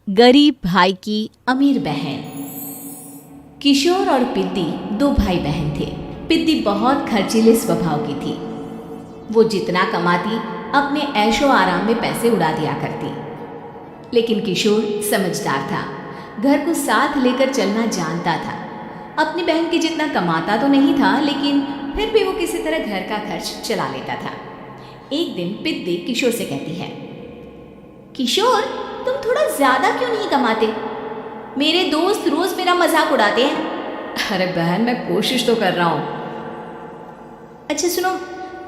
गरीब भाई की अमीर बहन। किशोर और पिद्दी दो भाई बहन थे। पिद्दी बहुत खर्चीले स्वभाव की थी। वो जितना कमाती अपने ऐशो आराम में पैसे उड़ा दिया करती। लेकिन किशोर समझदार था, घर को साथ लेकर चलना जानता था। अपनी बहन के जितना कमाता तो नहीं था, लेकिन फिर भी वो किसी तरह घर का खर्च चला लेता था। एक दिन पिद्दी किशोर से कहती है, किशोर, तुम थोड़ा ज्यादा क्यों नहीं कमाते? मेरे दोस्त रोज मेरा मजाक उड़ाते हैं। अरे बहन, मैं कोशिश तो कर रहा हूँ। अच्छा सुनो,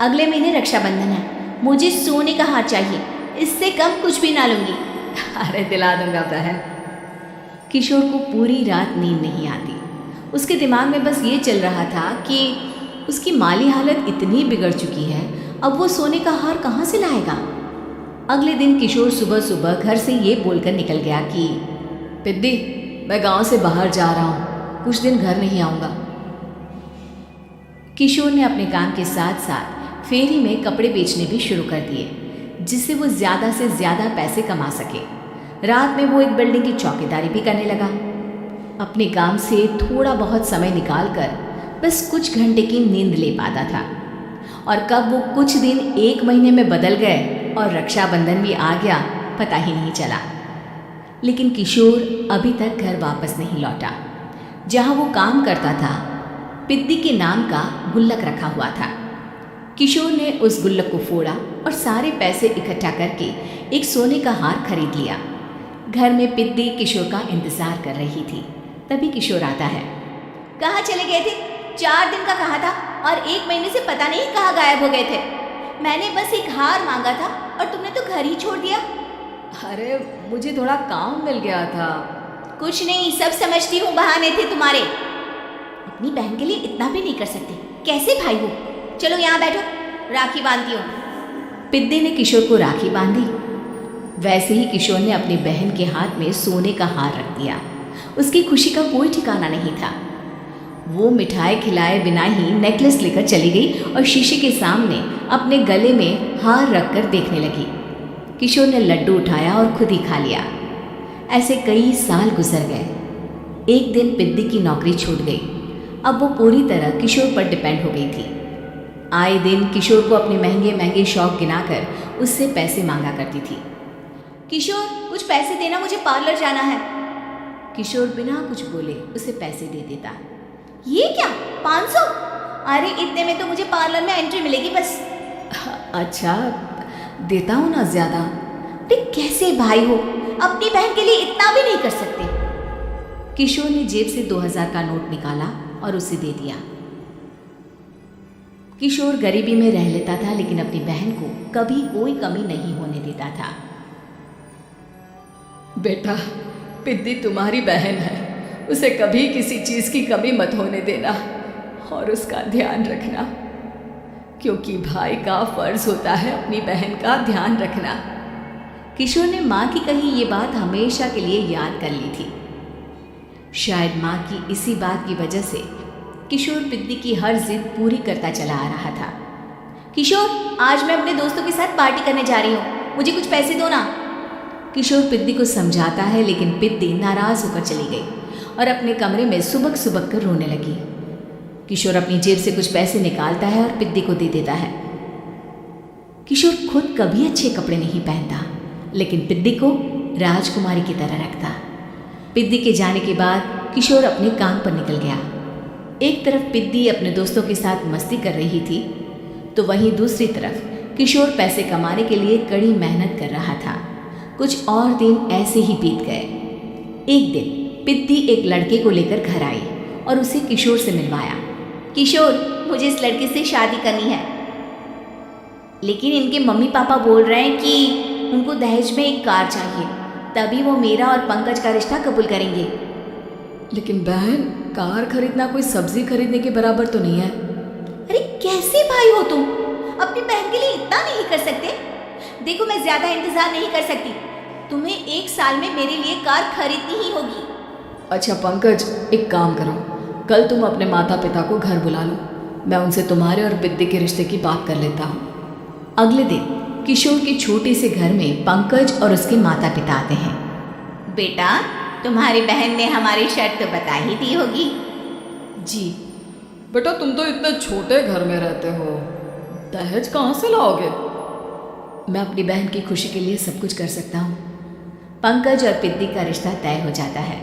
अगले महीने रक्षाबंधन है, मुझे सोने का हार चाहिए, इससे कम कुछ भी ना लूंगी। अरे दिला दूंगा बहन। किशोर को पूरी रात नींद नहीं आती। उसके दिमाग में बस ये चल रहा था कि उसकी माली हालत इतनी बिगड़ चुकी है, अब वो सोने का हार कहाँ से लाएगा। अगले दिन किशोर सुबह सुबह घर से ये बोलकर निकल गया कि पिद्दी, मैं गांव से बाहर जा रहा हूँ, कुछ दिन घर नहीं आऊँगा। किशोर ने अपने काम के साथ साथ फेरी में कपड़े बेचने भी शुरू कर दिए, जिससे वो ज़्यादा से ज़्यादा पैसे कमा सके। रात में वो एक बिल्डिंग की चौकीदारी भी करने लगा। अपने काम से थोड़ा बहुत समय निकालकर बस कुछ घंटे की नींद ले पाता था। और कब वो कुछ दिन एक महीने में बदल गए और रक्षाबंधन भी आ गया, पता ही नहीं चला। लेकिन किशोर अभी तक घर वापस नहीं लौटा। जहाँ वो काम करता था, पिद्दी के नाम का गुल्लक रखा हुआ था। किशोर ने उस गुल्लक को फोड़ा और सारे पैसे इकट्ठा करके एक सोने का हार खरीद लिया। घर में पिद्दी किशोर का इंतजार कर रही थी। तभी किशोर आता है। कहाँ चले गए थे? 4 दिन का कहा था और 1 महीने से पता नहीं कहाँ गायब हो गए थे। मैंने बस एक हार मांगा था और तुमने तो घर ही छोड़ दिया। अरे मुझे थोड़ा काम मिल गया था। कुछ नहीं, सब समझती हूँ, बहाने थे तुम्हारे। अपनी बहन के लिए इतना भी नहीं कर सकते, कैसे भाई हो? चलो यहाँ बैठो, राखी बांधती हूँ। पिद्दी ने किशोर को राखी बांधी। वैसे ही किशोर ने अपनी बहन के हाथ में सोने का हार रख दिया। उसकी खुशी का कोई ठिकाना नहीं था। वो मिठाई खिलाए बिना ही नेकलेस लेकर चली गई और शीशे के सामने अपने गले में हार रखकर देखने लगी। किशोर ने लड्डू उठाया और खुद ही खा लिया। ऐसे कई साल गुजर गए। एक दिन पिद्दी की नौकरी छूट गई। अब वो पूरी तरह किशोर पर डिपेंड हो गई थी। आए दिन किशोर को अपने महंगे महंगे शौक गिनाकर उससे पैसे मांगा करती थी। किशोर, कुछ पैसे देना, मुझे पार्लर जाना है। किशोर बिना कुछ बोले उसे पैसे दे देता। ये क्या, 500? अरे इतने में तो मुझे पार्लर में एंट्री मिलेगी बस। अच्छा, देता हूँ ना ज़्यादा। कैसे भाई हो, अपनी बहन के लिए इतना भी नहीं कर सकते। किशोर ने जेब से 2000 का नोट निकाला और उसे दे दिया। किशोर गरीबी में रह लेता था, लेकिन अपनी बहन को कभी कोई कमी नहीं होने देता था। बेटा, पिद्दी तुम्हारी बहन है, उसे कभी किसी चीज़ की कमी मत होने देना और उसका ध्यान रखना, क्योंकि भाई का फर्ज होता है अपनी बहन का ध्यान रखना। किशोर ने माँ की कही ये बात हमेशा के लिए याद कर ली थी। शायद माँ की इसी बात की वजह से किशोर पिद्दी की हर जिद पूरी करता चला आ रहा था। किशोर, आज मैं अपने दोस्तों के साथ पार्टी करने जा रही हूँ, मुझे कुछ पैसे दो ना। किशोर पिद्दी को समझाता है, लेकिन पिद्दी नाराज होकर चली गई और अपने कमरे में सुबक सुबक कर रोने लगी। किशोर अपनी जेब से कुछ पैसे निकालता है और पिद्दी को दे देता है। किशोर खुद कभी अच्छे कपड़े नहीं पहनता, लेकिन पिद्दी को राजकुमारी की तरह रखता। पिद्दी के जाने के बाद किशोर अपने काम पर निकल गया। एक तरफ पिद्दी अपने दोस्तों के साथ मस्ती कर रही थी, तो वहीं दूसरी तरफ किशोर पैसे कमाने के लिए कड़ी मेहनत कर रहा था। कुछ और दिन ऐसे ही बीत गए। एक दिन पिद्दी एक लड़के को लेकर घर आई और उसे किशोर से मिलवाया। किशोर, मुझे इस लड़के से शादी करनी है, लेकिन इनके मम्मी पापा बोल रहे हैं कि उनको दहेज में एक कार चाहिए, तभी वो मेरा और पंकज का रिश्ता कबूल करेंगे। लेकिन बहन, कार खरीदना कोई सब्जी खरीदने के बराबर तो नहीं है। अरे कैसे भाई हो तुम, अपनी बहन के लिए इतना नहीं कर सकते? देखो, मैं ज्यादा इंतजार नहीं कर सकती, तुम्हें 1 साल में मेरे लिए कार खरीदनी ही होगी। अच्छा पंकज, एक काम करो, कल तुम अपने माता पिता को घर बुला लो, मैं उनसे तुम्हारे और पिद्दी के रिश्ते की बात कर लेता हूँ। अगले दिन किशोर के छोटे से घर में पंकज और उसके माता पिता आते हैं। बेटा, तुम्हारी बहन ने हमारी शर्त तो बता ही दी होगी। जी बेटा, तुम तो इतने छोटे घर में रहते हो, दहेज कहाँ से लाओगे? मैं अपनी बहन की खुशी के लिए सब कुछ कर सकता हूँ। पंकज और पिद्दी का रिश्ता तय हो जाता है।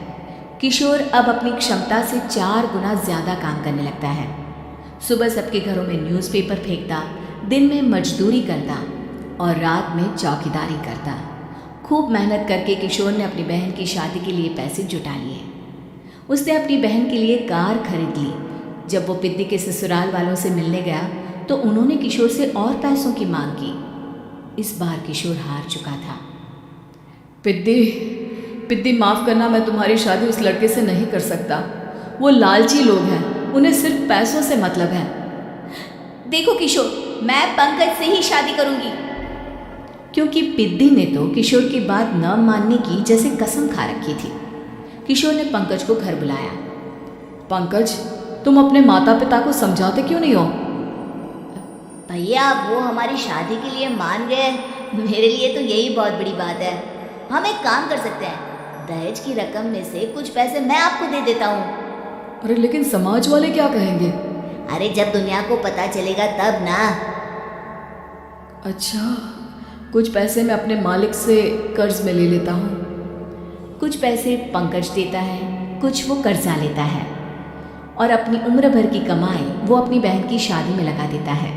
किशोर अब अपनी क्षमता से 4 गुना ज़्यादा काम करने लगता है। सुबह सबके घरों में न्यूज़पेपर फेंकता, दिन में मजदूरी करता और रात में चौकीदारी करता। खूब मेहनत करके किशोर ने अपनी बहन की शादी के लिए पैसे जुटा लिए। उसने अपनी बहन के लिए कार खरीद ली। जब वो पिद्दी के ससुराल वालों से मिलने गया तो उन्होंने किशोर से और पैसों की मांग की। इस बार किशोर हार चुका था। पिद्दी माफ़ करना, मैं तुम्हारी शादी उस लड़के से नहीं कर सकता। वो लालची लोग हैं, उन्हें सिर्फ पैसों से मतलब है। देखो किशोर, मैं पंकज से ही शादी करूंगी। क्योंकि पिद्दी ने तो किशोर की बात न मानने की जैसे कसम खा रखी थी। किशोर ने पंकज को घर बुलाया। पंकज, तुम अपने माता पिता को समझाते क्यों नहीं हो? भैया, वो हमारी शादी के लिए मान गए, मेरे लिए तो यही बहुत बड़ी बात है। हम एक काम कर सकते हैं, दहेज की रकम में से कुछ पैसे मैं आपको दे देता हूँ। अरे लेकिन समाज वाले क्या कहेंगे? अरे जब दुनिया को पता चलेगा तब ना। अच्छा, कुछ पैसे मैं अपने मालिक से कर्ज में ले लेता हूँ। कुछ पैसे पंकज देता है, कुछ वो कर्जा लेता है और अपनी उम्र भर की कमाई वो अपनी बहन की शादी में लगा देता है।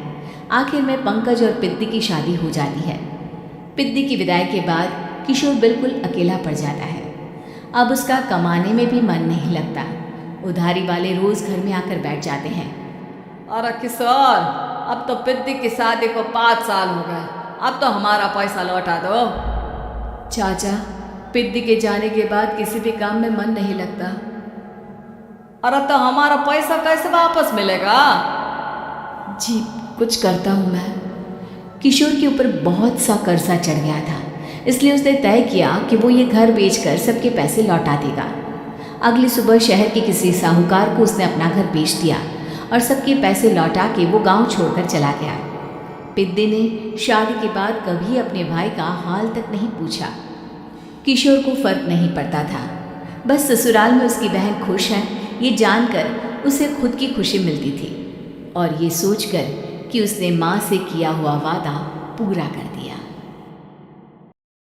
आखिर में पंकज और पिद्दी की शादी हो जाती है। पिद्दी की विदाई के बाद किशोर बिल्कुल अकेला पड़ जाता है। अब उसका कमाने में भी मन नहीं लगता। उधारी वाले रोज़ घर में आकर बैठ जाते हैं। अरे किशोर, अब तो पिद्दी की शादी को 5 साल हो गए, अब तो हमारा पैसा लौटा दो। चाचा, पिद्दी के जाने के बाद किसी भी काम में मन नहीं लगता। अरे तो हमारा पैसा कैसे वापस मिलेगा? जी, कुछ करता हूँ मैं। किशोर के ऊपर बहुत सा कर्जा चढ़ गया था, इसलिए उसने तय किया कि वो ये घर बेचकर सबके पैसे लौटा देगा। अगली सुबह शहर के किसी साहूकार को उसने अपना घर बेच दिया और सबके पैसे लौटा के वो गांव छोड़कर चला गया। पिद्दी ने शादी के बाद कभी अपने भाई का हाल तक नहीं पूछा। किशोर को फर्क नहीं पड़ता था, बस ससुराल में उसकी बहन खुश है ये जानकर उसे खुद की खुशी मिलती थी और ये सोचकर कि उसने माँ से किया हुआ वादा पूरा कर दिया।